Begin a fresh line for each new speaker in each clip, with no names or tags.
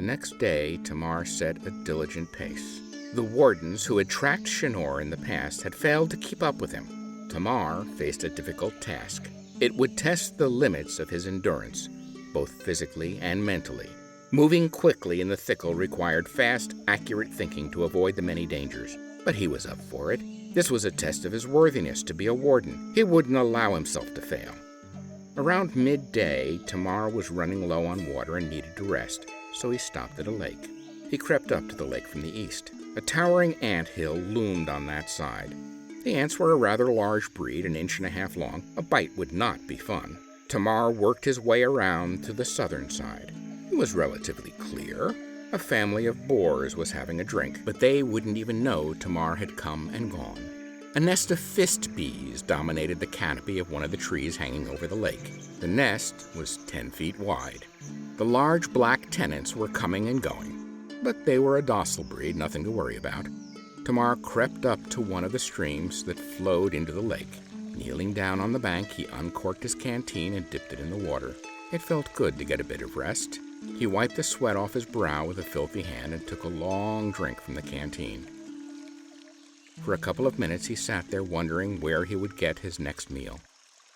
The next day, Tamar set a diligent pace. The wardens who had tracked Shinor in the past had failed to keep up with him. Tamar faced a difficult task. It would test the limits of his endurance, both physically and mentally. Moving quickly in the thicket required fast, accurate thinking to avoid the many dangers. But he was up for it. This was a test of his worthiness to be a warden. He wouldn't allow himself to fail. Around midday, Tamar was running low on water and needed to rest, so he stopped at a lake. He crept up to the lake from the east. A towering ant hill loomed on that side. The ants were a rather large breed, an inch and a half long. A bite would not be fun. Tamar worked his way around to the southern side. It was relatively clear. A family of boars was having a drink, but they wouldn't even know Tamar had come and gone. A nest of fist bees dominated the canopy of one of the trees hanging over the lake. The nest was 10 feet wide. The large black tenants were coming and going, but they were a docile breed, nothing to worry about. Tamar crept up to one of the streams that flowed into the lake. Kneeling down on the bank, he uncorked his canteen and dipped it in the water. It felt good to get a bit of rest. He wiped the sweat off his brow with a filthy hand and took a long drink from the canteen. For a couple of minutes he sat there wondering where he would get his next meal.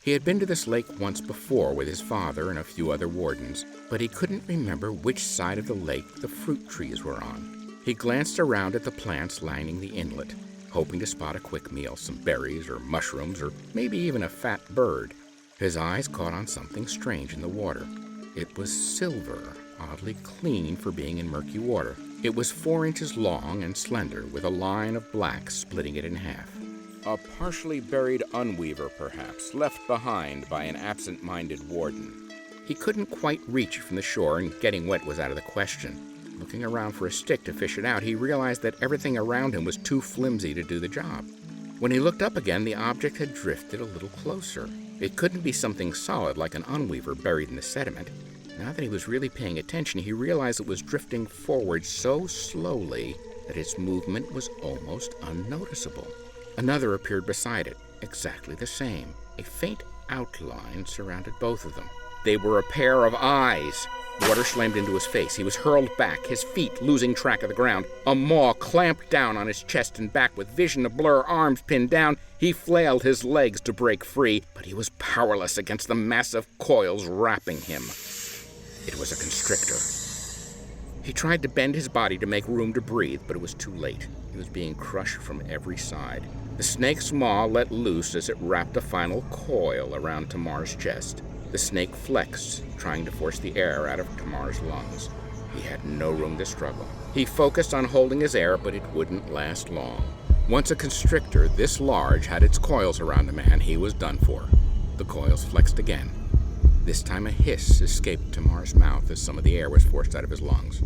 He had been to this lake once before with his father and a few other wardens, but he couldn't remember which side of the lake the fruit trees were on. He glanced around at the plants lining the inlet, hoping to spot a quick meal, some berries or mushrooms or maybe even a fat bird. His eyes caught on something strange in the water. It was silver, oddly clean for being in murky water. It was 4 inches long and slender, with a line of black splitting it in half. A partially buried unweaver, perhaps, left behind by an absent-minded warden. He couldn't quite reach from the shore, and getting wet was out of the question. Looking around for a stick to fish it out, he realized that everything around him was too flimsy to do the job. When he looked up again, the object had drifted a little closer. It couldn't be something solid like an unweaver buried in the sediment. Now that he was really paying attention, he realized it was drifting forward so slowly that its movement was almost unnoticeable. Another appeared beside it, exactly the same. A faint outline surrounded both of them. They were a pair of eyes. Water slammed into his face. He was hurled back, his feet losing track of the ground. A maw clamped down on his chest and back with vision to blur, arms pinned down. He flailed his legs to break free, but he was powerless against the massive coils wrapping him. It was a constrictor. He tried to bend his body to make room to breathe, but it was too late. He was being crushed from every side. The snake's maw let loose as it wrapped a final coil around Tamar's chest. The snake flexed, trying to force the air out of Tamar's lungs. He had no room to struggle. He focused on holding his air, but it wouldn't last long. Once a constrictor this large had its coils around a man, he was done for. The coils flexed again. This time a hiss escaped Tamar's mouth as some of the air was forced out of his lungs.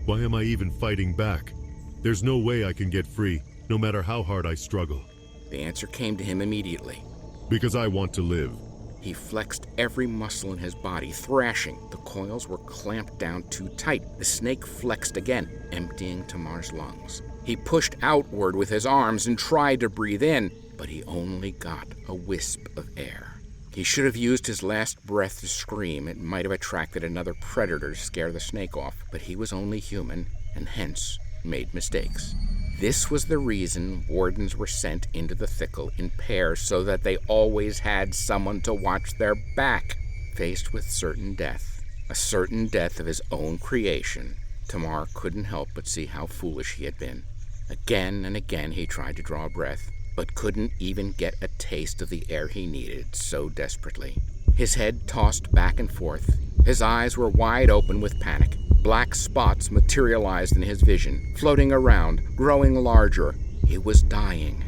Why am I even fighting back? There's no way I can get free, no matter how hard I struggle.
The answer came to him immediately.
Because I want to live.
He flexed every muscle in his body, thrashing. The coils were clamped down too tight. The snake flexed again, emptying Tamar's lungs. He pushed outward with his arms and tried to breathe in, but he only got a wisp of air. He should have used his last breath to scream. It might have attracted another predator to scare the snake off, but he was only human, and hence made mistakes. This was the reason wardens were sent into the thicket in pairs, so that they always had someone to watch their back. Faced with certain death, a certain death of his own creation, Tamar couldn't help but see how foolish he had been. Again and again he tried to draw a breath, but couldn't even get a taste of the air he needed so desperately. His head tossed back and forth. His eyes were wide open with panic. Black spots materialized in his vision, floating around, growing larger. He was dying.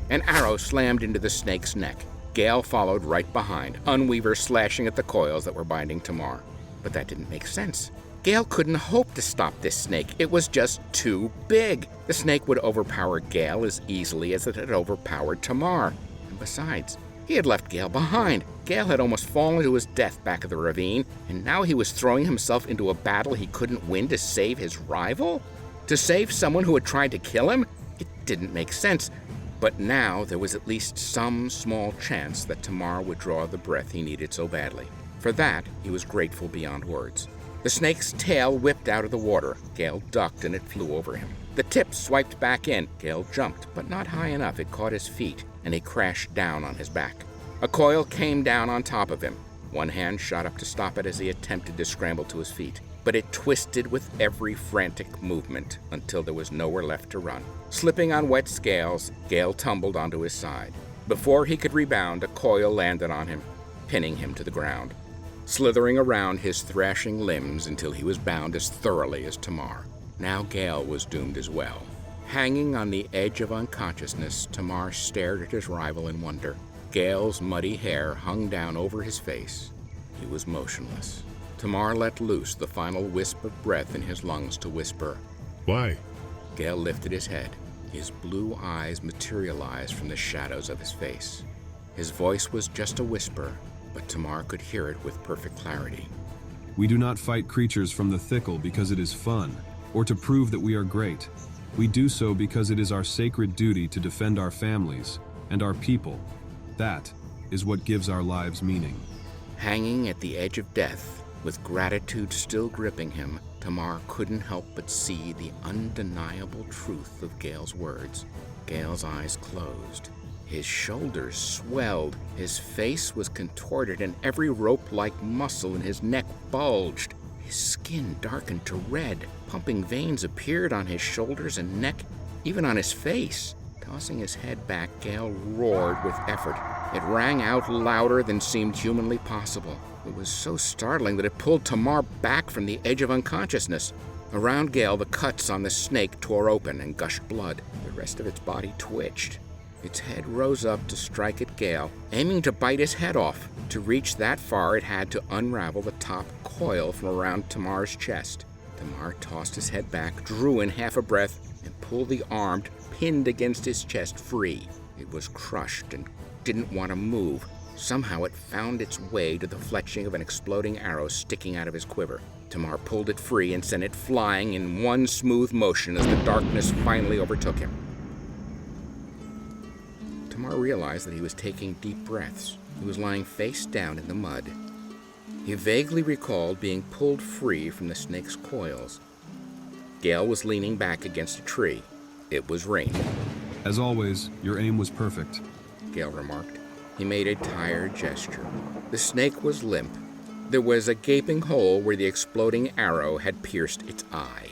An arrow slammed into the snake's neck. Gale followed right behind, Unweaver slashing at the coils that were binding Tamar. But that didn't make sense. Gale couldn't hope to stop this snake. It was just too big. The snake would overpower Gale as easily as it had overpowered Tamar. And besides, he had left Gale behind. Gale had almost fallen to his death back of the ravine, and now he was throwing himself into a battle he couldn't win to save his rival? To save someone who had tried to kill him? It didn't make sense. But now there was at least some small chance that Tamar would draw the breath he needed so badly. For that, he was grateful beyond words. The snake's tail whipped out of the water. Gale ducked and it flew over him. The tip swiped back in. Gale jumped, but not high enough. It caught his feet, and he crashed down on his back. A coil came down on top of him. One hand shot up to stop it as he attempted to scramble to his feet, but it twisted with every frantic movement until there was nowhere left to run. Slipping on wet scales, Gale tumbled onto his side. Before he could rebound, a coil landed on him, pinning him to the ground, slithering around his thrashing limbs until he was bound as thoroughly as Tamar. Now Gale was doomed as well. Hanging on the edge of unconsciousness, Tamar stared at his rival in wonder. Gale's muddy hair hung down over his face. He was motionless. Tamar let loose the final wisp of breath in his lungs to whisper,
Why?
Gale lifted his head. His blue eyes materialized from the shadows of his face. His voice was just a whisper, but Tamar could hear it with perfect clarity.
We do not fight creatures from the thickle because it is fun, or to prove that we are great. We do so because it is our sacred duty to defend our families and our people. That is what gives our lives meaning.
Hanging at the edge of death, with gratitude still gripping him, Tamar couldn't help but see the undeniable truth of Gale's words. Gale's eyes closed. His shoulders swelled, his face was contorted, and every rope-like muscle in his neck bulged. His skin darkened to red. Pumping veins appeared on his shoulders and neck, even on his face. Tossing his head back, Gale roared with effort. It rang out louder than seemed humanly possible. It was so startling that it pulled Tamar back from the edge of unconsciousness. Around Gale, the cuts on the snake tore open and gushed blood. The rest of its body twitched. Its head rose up to strike at Gale, aiming to bite his head off. To reach that far, it had to unravel the top coil from around Tamar's chest. Tamar tossed his head back, drew in half a breath, and pulled the arm pinned against his chest free. It was crushed and didn't want to move. Somehow it found its way to the fletching of an exploding arrow sticking out of his quiver. Tamar pulled it free and sent it flying in one smooth motion as the darkness finally overtook him. Tamar realized that he was taking deep breaths. He was lying face down in the mud. He vaguely recalled being pulled free from the snake's coils. Gale was leaning back against a tree. It was raining.
As always, your aim was perfect.
Gale remarked. He made a tired gesture. The snake was limp. There was a gaping hole where the exploding arrow had pierced its eye.